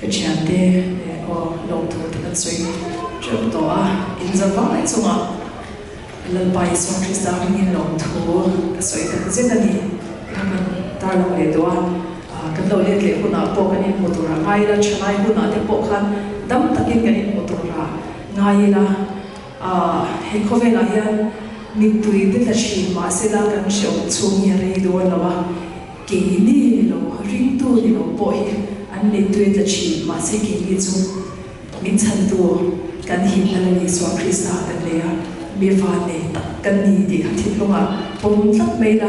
cái chuyện thế có lâu thu thì cái suy chụp to in giờ vắng lại xong lần bài xong khi sao mình lâu thu cái suy cái gì đó đi mình ta lâu để đó cái lâu để cái hôm nào bộ cái này một tuần ngay là chả nay hôm nào thì bộ khăn đâm tất nhiên cái này một tuần ngay là hay có vẻ là hiện mình tùy đến là chỉ mà sẽ là cái sự chung nhà này đó là cái này là riêng tu thì nó bội anh nên tùy là chỉ mà sẽ cái này chung mình chân tu cái hình là lý do Christa cái này bị phá này cái này thì cái thiết luôn bông lắc mấy là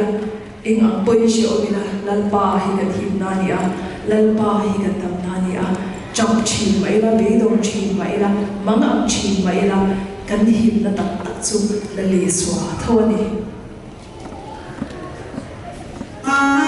anh ăn bôi chiều mình là lalpa hi cái hình na nia lalpa hi cái tâm na nia trong chìm vậy là bị đông chìm vậy là mang ăn chìm vậy là cái hình là tập trung là lý do thôi đi Oh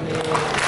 네.